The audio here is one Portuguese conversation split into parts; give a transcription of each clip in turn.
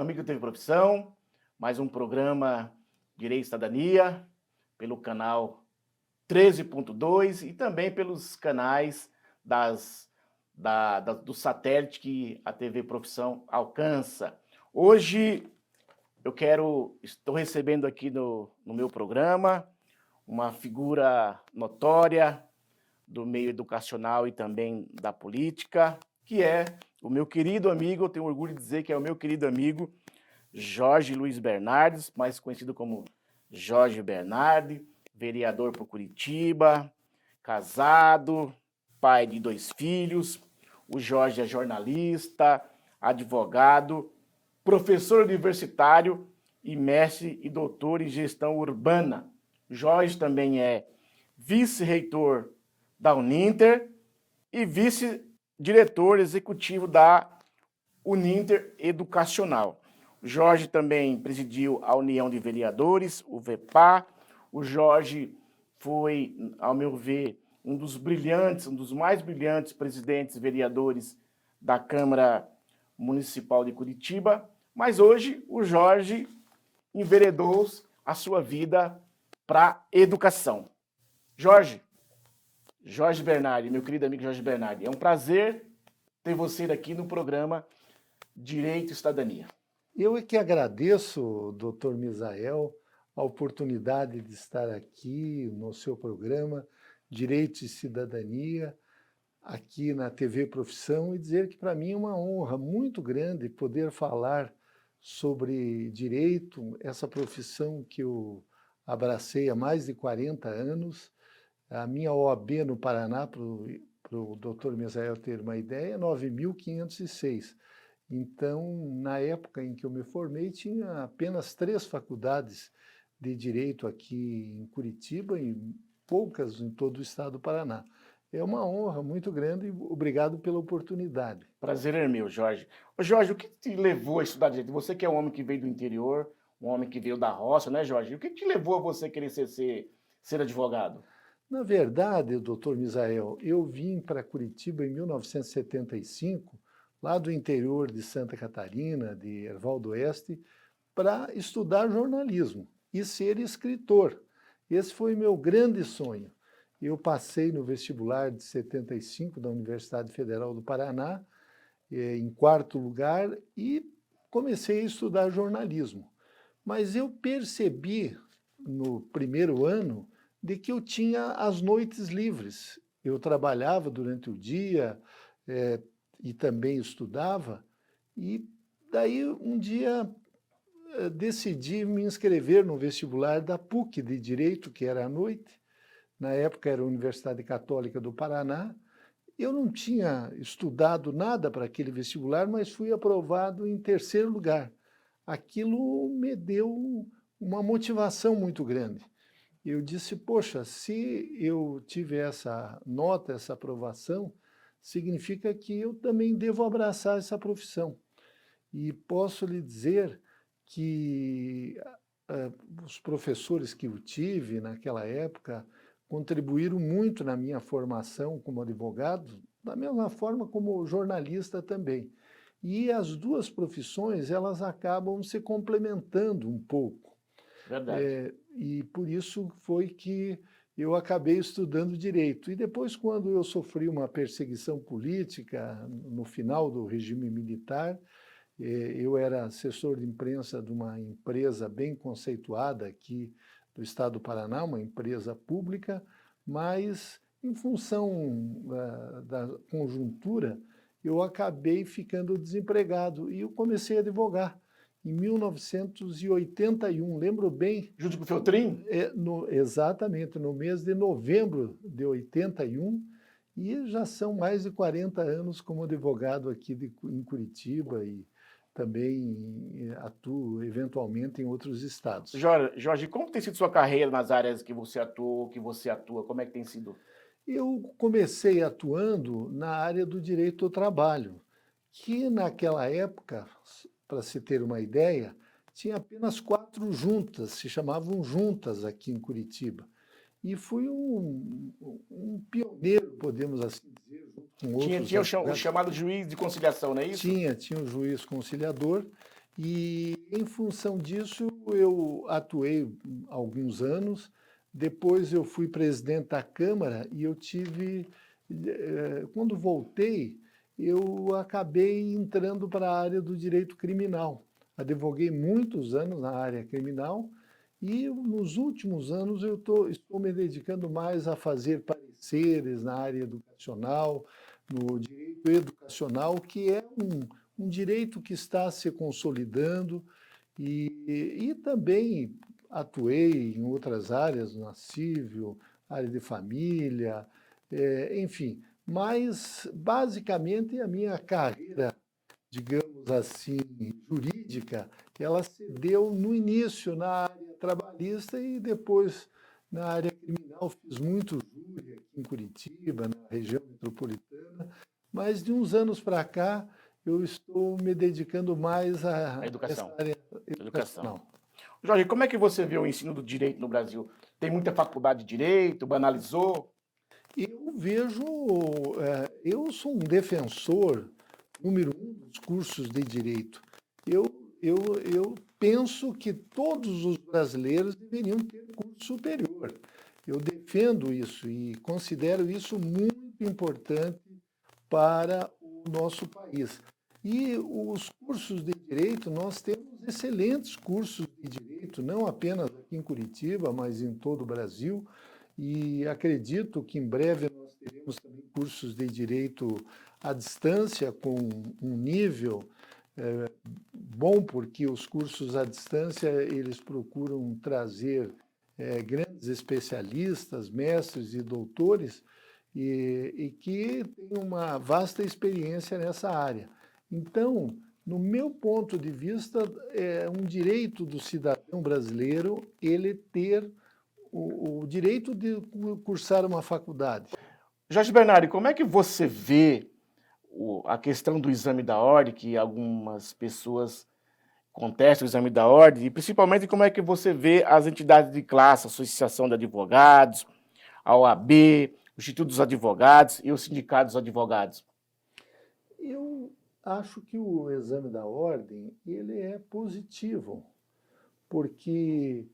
amigo Teve Profissão, mais um programa Direito e Cidadania, pelo canal 13.2 e também pelos canais do satélite que a TV Profissão alcança. Hoje estou recebendo aqui no meu programa uma figura notória do meio educacional e também da política, que é o meu querido amigo, eu tenho orgulho de dizer que é o meu querido amigo Jorge Luiz Bernardes, mais conhecido como Jorge Bernardi, vereador por Curitiba, casado, pai de 2 filhos. O Jorge é jornalista, advogado, professor universitário e mestre e doutor em gestão urbana. Jorge também é vice-reitor da Uninter e vice-diretor executivo da Uninter Educacional. O Jorge também presidiu a União de Vereadores, o VEPA. O Jorge foi, ao meu ver, um dos mais brilhantes presidentes e vereadores da Câmara Municipal de Curitiba. Mas hoje o Jorge enveredou a sua vida para a educação. Jorge Bernardi, meu querido amigo Jorge Bernardi, é um prazer ter você aqui no programa Direito e Cidadania. Eu é que agradeço, doutor Misael, a oportunidade de estar aqui no seu programa Direito e Cidadania, aqui na TV Profissão, e dizer que para mim é uma honra muito grande poder falar sobre direito, essa profissão que eu abracei há mais de 40 anos. A minha OAB no Paraná, para o doutor Misael ter uma ideia, é 9.506. Então, na época em que eu me formei, tinha apenas 3 faculdades de Direito aqui em Curitiba e poucas em todo o estado do Paraná. É uma honra muito grande e obrigado pela oportunidade. Prazer é meu, Jorge. Ô, Jorge, o que te levou a estudar Direito? Você que é um homem que veio do interior, um homem que veio da roça, né, Jorge? O que te levou a você querer ser advogado? Na verdade, doutor Misael, eu vim para Curitiba em 1975, lá do interior de Santa Catarina, de Erval do Oeste, para estudar jornalismo e ser escritor. Esse foi meu grande sonho. Eu passei no vestibular de 75 da Universidade Federal do Paraná, em 4º lugar, e comecei a estudar jornalismo. Mas eu percebi, no primeiro ano, de que eu tinha as noites livres. Eu trabalhava durante o dia e também estudava, e daí um dia decidi me inscrever no vestibular da PUC de Direito, que era à noite. Na época era a Universidade Católica do Paraná. Eu não tinha estudado nada para aquele vestibular, mas fui aprovado em 3º lugar. Aquilo me deu uma motivação muito grande. Eu disse, poxa, se eu tiver essa nota, essa aprovação, significa que eu também devo abraçar essa profissão. E posso lhe dizer que os professores que eu tive naquela época contribuíram muito na minha formação como advogado, da mesma forma como jornalista também. E as 2 profissões, elas acabam se complementando um pouco. Verdade. E por isso foi que eu acabei estudando Direito. E depois, quando eu sofri uma perseguição política no final do regime militar, eu era assessor de imprensa de uma empresa bem conceituada aqui do estado do Paraná, uma empresa pública, mas em função da conjuntura, eu acabei ficando desempregado e eu comecei a advogar. Em 1981, lembro bem. Junto com o Feltrin? Exatamente, no mês de novembro de 81, e já são mais de 40 anos como advogado aqui em Curitiba e também atuo eventualmente em outros estados. Jorge, como tem sido sua carreira nas áreas que você atua? Como é que tem sido? Eu comecei atuando na área do direito ao trabalho, que naquela época, para se ter uma ideia, tinha apenas 4 juntas, se chamavam juntas aqui em Curitiba. E fui um pioneiro, podemos assim dizer, com outros Tinha o chamado juiz de conciliação, não é isso? Tinha o juiz conciliador, E, em função disso, eu atuei alguns anos. Depois eu fui presidente da Câmara e eu tive, quando voltei, eu acabei entrando para a área do direito criminal. Advoguei muitos anos na área criminal e nos últimos anos estou me dedicando mais a fazer pareceres na área educacional, no direito educacional, que é um direito que está se consolidando e também atuei em outras áreas, na civil, área de família, enfim. Mas, basicamente, a minha carreira, digamos assim, jurídica, ela se deu no início na área trabalhista e depois na área criminal. Fiz muito júri aqui em Curitiba, na região metropolitana, mas de uns anos para cá eu estou me dedicando mais A a essa educação. área Educação. educacional. Jorge, como é que você vê o ensino do direito no Brasil? Tem muita faculdade de direito, banalizou? Eu vejo, eu sou um defensor número um dos cursos de direito. Eu, eu penso que todos os brasileiros deveriam ter curso superior. Eu defendo isso e considero isso muito importante para o nosso país. E os cursos de direito, nós temos excelentes cursos de direito, não apenas aqui em Curitiba, mas em todo o Brasil. E acredito que em breve nós teremos também cursos de direito à distância, com um nível bom, porque os cursos à distância eles procuram trazer grandes especialistas, mestres e doutores, e que têm uma vasta experiência nessa área. Então, no meu ponto de vista, é um direito do cidadão brasileiro ele ter o direito de cursar uma faculdade. Jorge Bernardi, como é que você vê a questão do exame da ordem, que algumas pessoas contestam o exame da ordem, e principalmente como é que você vê as entidades de classe, a Associação de Advogados, a OAB, o Instituto dos Advogados e o Sindicato dos Advogados? Eu acho que o exame da ordem ele é positivo, porque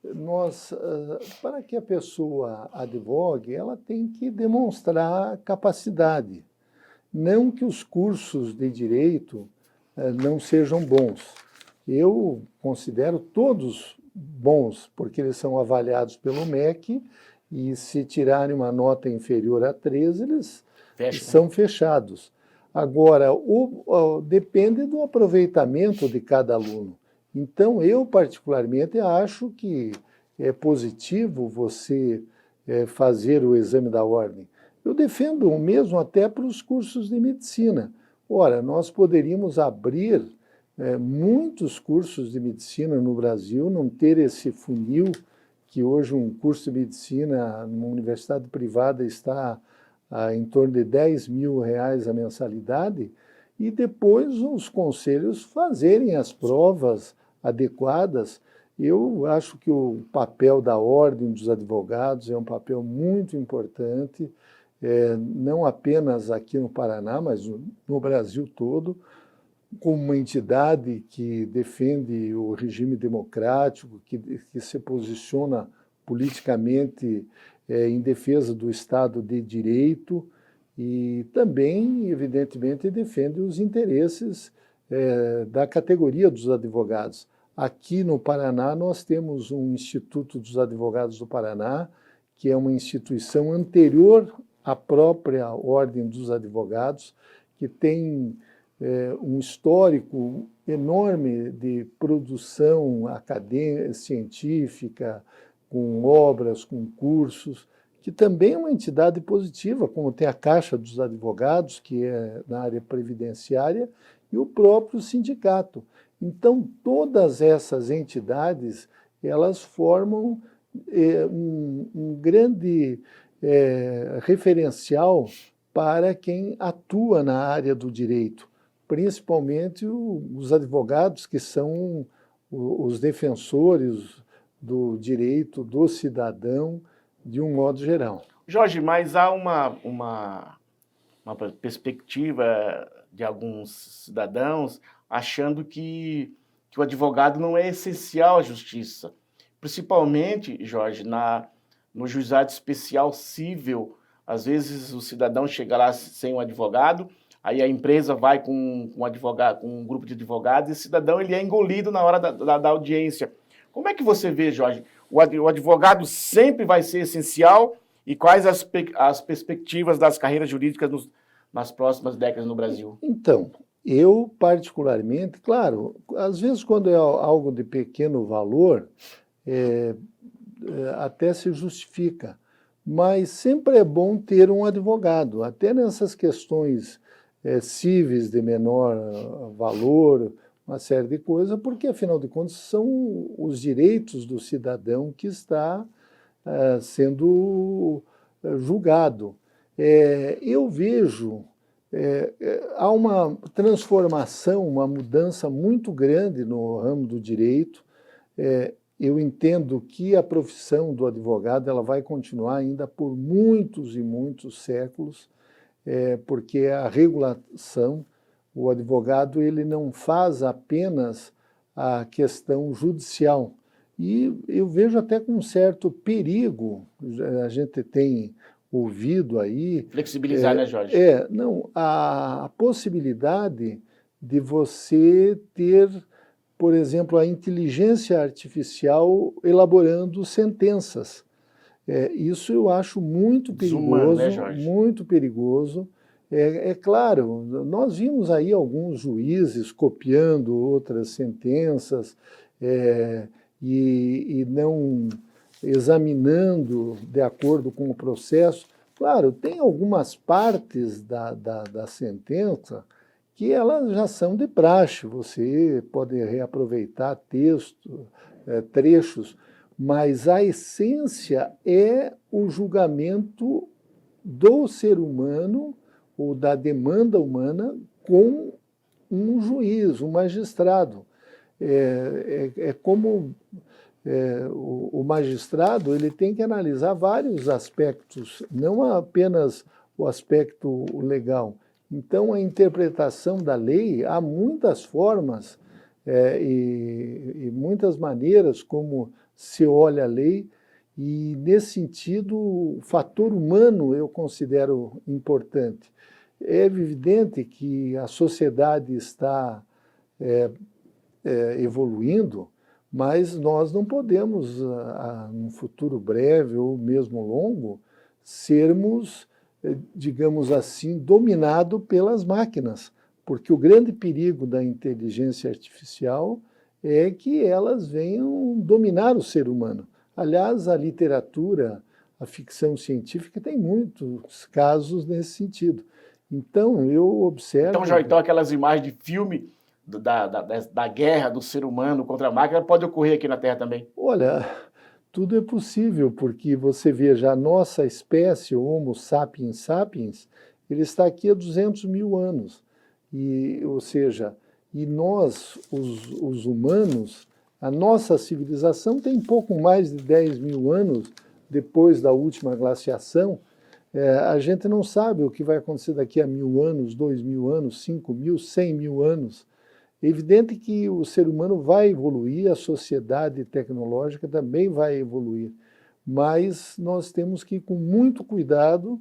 nós, para que a pessoa advogue, ela tem que demonstrar capacidade. Não que os cursos de direito não sejam bons. Eu considero todos bons, porque eles são avaliados pelo MEC e se tirarem uma nota inferior a 13, eles são fechados. Agora, depende do aproveitamento de cada aluno. Então, eu particularmente acho que é positivo você fazer o exame da ordem. Eu defendo o mesmo até para os cursos de medicina. Ora, nós poderíamos abrir muitos cursos de medicina no Brasil, não ter esse funil que hoje um curso de medicina numa universidade privada está em torno de R$ 10.000 a mensalidade, e depois os conselhos fazerem as provas adequadas. Eu acho que o papel da Ordem dos Advogados é um papel muito importante, não apenas aqui no Paraná, mas no Brasil todo, como uma entidade que defende o regime democrático, que se posiciona politicamente em defesa do Estado de Direito e também, evidentemente, defende os interesses da categoria dos advogados. Aqui no Paraná, nós temos um Instituto dos Advogados do Paraná, que é uma instituição anterior à própria Ordem dos Advogados, que tem um histórico enorme de produção acadêmica, científica, com obras, com cursos, que também é uma entidade positiva, como tem a Caixa dos Advogados, que é na área previdenciária, e o próprio sindicato. Então, todas essas entidades, elas formam um grande referencial para quem atua na área do direito, principalmente os advogados que são os defensores do direito do cidadão de um modo geral. Jorge, mas há uma perspectiva de alguns cidadãos achando que que o advogado não é essencial à justiça. Principalmente, Jorge, no juizado especial cível, às vezes o cidadão chega lá sem um advogado, aí a empresa vai com um advogado, com um grupo de advogados, e o cidadão ele é engolido na hora da audiência. Como é que você vê, Jorge? O advogado sempre vai ser essencial e quais as perspectivas das carreiras jurídicas nas próximas décadas no Brasil? Então, eu particularmente, claro, às vezes quando é algo de pequeno valor, até se justifica, mas sempre é bom ter um advogado, até nessas questões cíveis de menor valor, uma série de coisas, porque, afinal de contas, são os direitos do cidadão que está sendo julgado. Eu vejo, há uma transformação, uma mudança muito grande no ramo do direito. Eu entendo que a profissão do advogado ela vai continuar ainda por muitos e muitos séculos, porque a regulação, o advogado ele não faz apenas a questão judicial. E eu vejo até com um certo perigo, a gente tem ouvido aí... Flexibilizar, né, Jorge? Não, a possibilidade de você ter, por exemplo, a inteligência artificial elaborando sentenças. Isso eu acho muito perigoso, Desumano, né, Jorge? muito perigoso. Claro, nós vimos aí alguns juízes copiando outras sentenças e não examinando de acordo com o processo. Claro, tem algumas partes da sentença que elas já são de praxe, você pode reaproveitar texto, trechos, mas a essência é o julgamento do ser humano ou da demanda humana com um juiz, um magistrado. Como o magistrado ele tem que analisar vários aspectos, não apenas o aspecto legal. Então, a interpretação da lei, há muitas formas e muitas maneiras como se olha a lei, e, nesse sentido, o fator humano eu considero importante. É evidente que a sociedade está evoluindo, mas nós não podemos, num futuro breve ou mesmo longo, sermos, digamos assim, dominados pelas máquinas, porque o grande perigo da inteligência artificial é que elas venham dominar o ser humano. Aliás, a literatura, a ficção científica tem muitos casos nesse sentido. Então, eu observo... Então, Jorge, aquelas imagens de filme da guerra do ser humano contra a máquina pode ocorrer aqui na Terra também? Olha, tudo é possível, porque você veja, a nossa espécie, o Homo sapiens sapiens, ele está aqui há 200 mil anos. Ou seja, e nós, os humanos, a nossa civilização tem pouco mais de 10 mil anos depois da última glaciação. A gente não sabe o que vai acontecer daqui a 1000 anos, 2000 anos, 5000, 100 mil anos. É evidente que o ser humano vai evoluir, a sociedade tecnológica também vai evoluir, mas nós temos que ir com muito cuidado,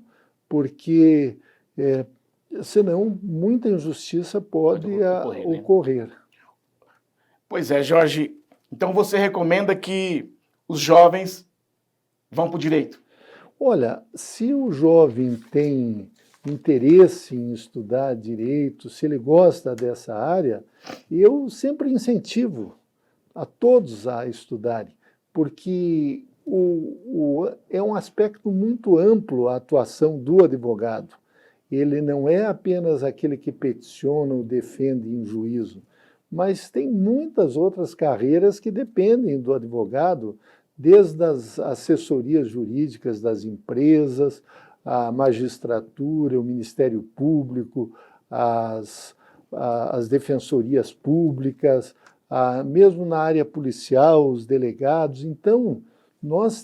porque senão muita injustiça pode ocorrer. Né? Pois é, Jorge. Então você recomenda que os jovens vão para o direito? Olha, se o jovem tem interesse em estudar direito, se ele gosta dessa área, eu sempre incentivo a todos a estudarem, porque é um aspecto muito amplo a atuação do advogado. Ele não é apenas aquele que peticiona ou defende em juízo, mas tem muitas outras carreiras que dependem do advogado, desde as assessorias jurídicas das empresas, a magistratura, o Ministério Público, as defensorias públicas, mesmo na área policial, os delegados. Então,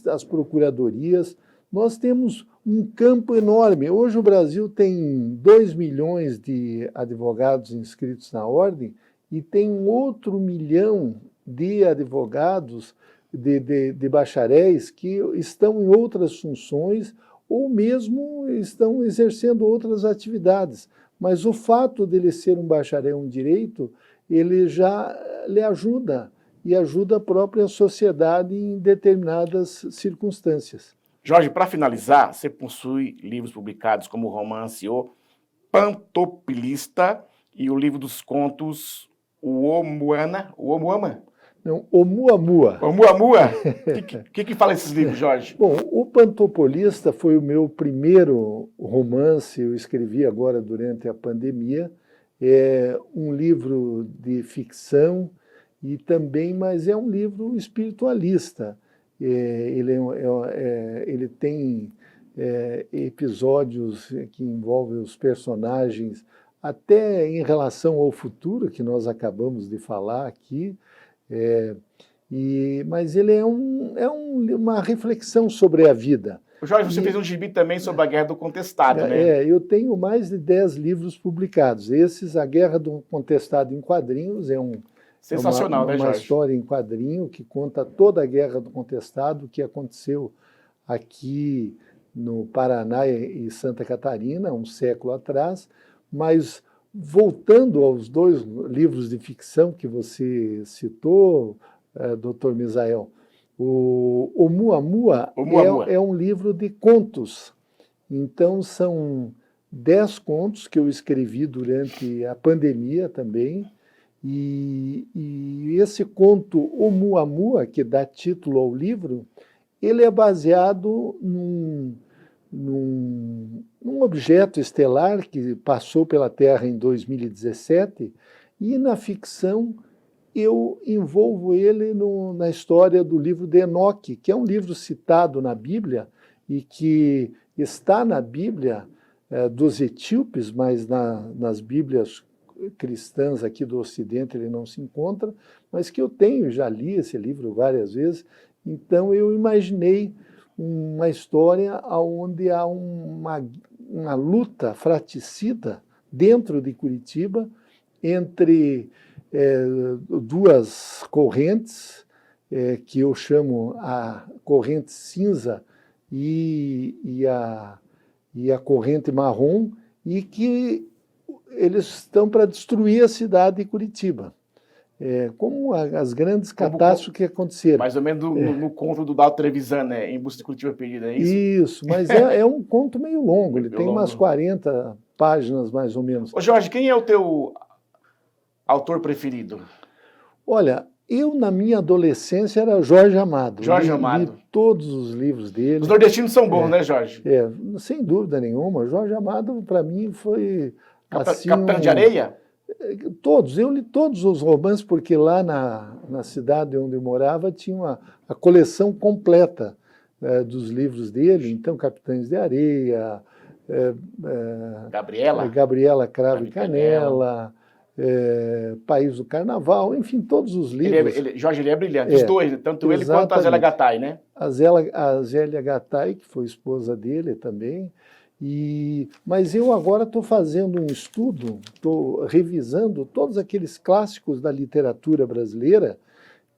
as procuradorias, nós temos um campo enorme. Hoje o Brasil tem 2 milhões de advogados inscritos na ordem e tem um outro milhão de advogados, de bacharéis, que estão em outras funções ou mesmo estão exercendo outras atividades. Mas o fato dele ser um bacharel em direito, ele já lhe ajuda, e ajuda a própria sociedade em determinadas circunstâncias. Jorge, para finalizar, você possui livros publicados como o romance O Pantopilista e o livro dos contos O Oumuamua? Não, Oumuamua. Oumuamua? O que fala esses livros, Jorge? Bom, O Pantopolista foi o meu primeiro romance, eu escrevi agora durante a pandemia. É um livro de ficção e também, mas é um livro espiritualista. Ele tem episódios que envolvem os personagens, até em relação ao futuro, que nós acabamos de falar aqui. Mas ele é uma reflexão sobre a vida. Jorge, você fez um gibi também sobre a Guerra do Contestado, né? Eu tenho mais de 10 livros publicados. A Guerra do Contestado em quadrinhos, sensacional, uma Jorge? história em quadrinho que conta toda a Guerra do Contestado que aconteceu aqui no Paraná e Santa Catarina, um século atrás. Mas, voltando aos 2 livros de ficção que você citou, Dr. Misael, o Oumuamua é um livro de contos. Então, são 10 contos que eu escrevi durante a pandemia também. E esse conto Oumuamua, que dá título ao livro, ele é baseado num objeto estelar que passou pela Terra em 2017, e na ficção eu envolvo ele na história do livro de Enoque, que é um livro citado na Bíblia e que está na Bíblia dos etíopes, mas nas Bíblias cristãs aqui do Ocidente ele não se encontra, mas que eu tenho, já li esse livro várias vezes. Então eu imaginei uma história onde há uma luta fratricida dentro de Curitiba entre 2 correntes, que eu chamo a corrente cinza e a corrente marrom, e que eles estão para destruir a cidade de Curitiba. Como as grandes catástrofes que aconteceram. Mais ou menos no conto do Dalto Trevisan, né? Em Busca de Curitiba Perdida, é isso? Isso, mas é um conto meio longo, ele tem longo. umas 40 páginas, mais ou menos. Ô Jorge, quem é o teu autor preferido? Olha, eu na minha adolescência era Jorge Amado. Jorge Amado. Li todos os livros dele. Os nordestinos são bons, né, Jorge? Sem dúvida nenhuma. Jorge Amado, para mim, foi assim... Capitão de Areia? Todos, eu li todos os romances, porque lá na cidade onde eu morava tinha a coleção completa dos livros dele. Então, Capitães de Areia, Gabriela Cravo e Canela, País do Carnaval, enfim, todos os livros. Jorge, ele é brilhante, os dois, tanto ele quanto a Zélia Gattai, né? A Zélia Gattai, que foi esposa dele também. Mas eu agora estou fazendo um estudo, estou revisando todos aqueles clássicos da literatura brasileira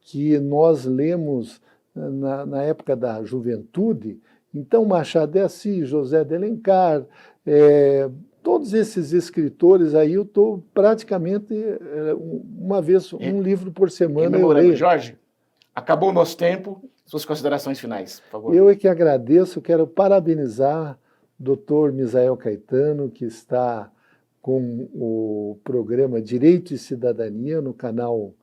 que nós lemos na época da juventude. Então, Machado de Assis, José de Alencar, todos esses escritores aí, eu estou praticamente uma vez, um livro por semana eu leio. Jorge, acabou o nosso tempo, suas considerações finais, por favor. Eu é que agradeço, quero parabenizar Dr. Misael Caetano, que está com o programa Direito e Cidadania no canal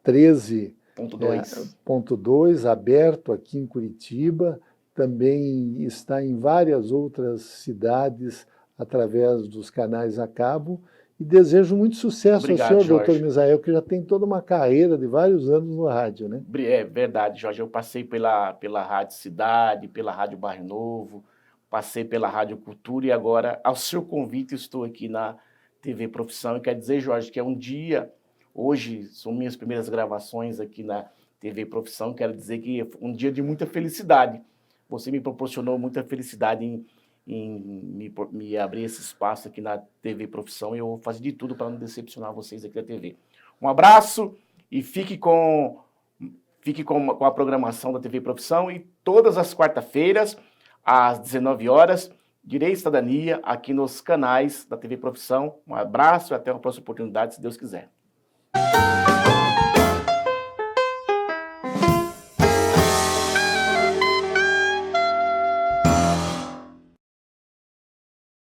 13.2, aberto aqui em Curitiba. Também está em várias outras cidades através dos canais a cabo. E desejo muito sucesso ao senhor, Jorge. Dr. Misael, que já tem toda uma carreira de vários anos no rádio, né? É verdade, Jorge. Eu passei pela Rádio Cidade, pela Rádio Bairro Novo, passei pela Rádio Cultura e agora, ao seu convite, estou aqui na TV Profissão. E quero dizer, Jorge, que é um dia, hoje são minhas primeiras gravações aqui na TV Profissão, quero dizer que é um dia de muita felicidade. Você me proporcionou muita felicidade em me abrir esse espaço aqui na TV Profissão, e eu vou fazer de tudo para não decepcionar vocês aqui da TV. Um abraço e fique com a programação da TV Profissão, e todas as quarta-feiras, às 19 horas, Direito e Cidadania, aqui nos canais da TV Profissão. Um abraço e até uma próxima oportunidade, se Deus quiser.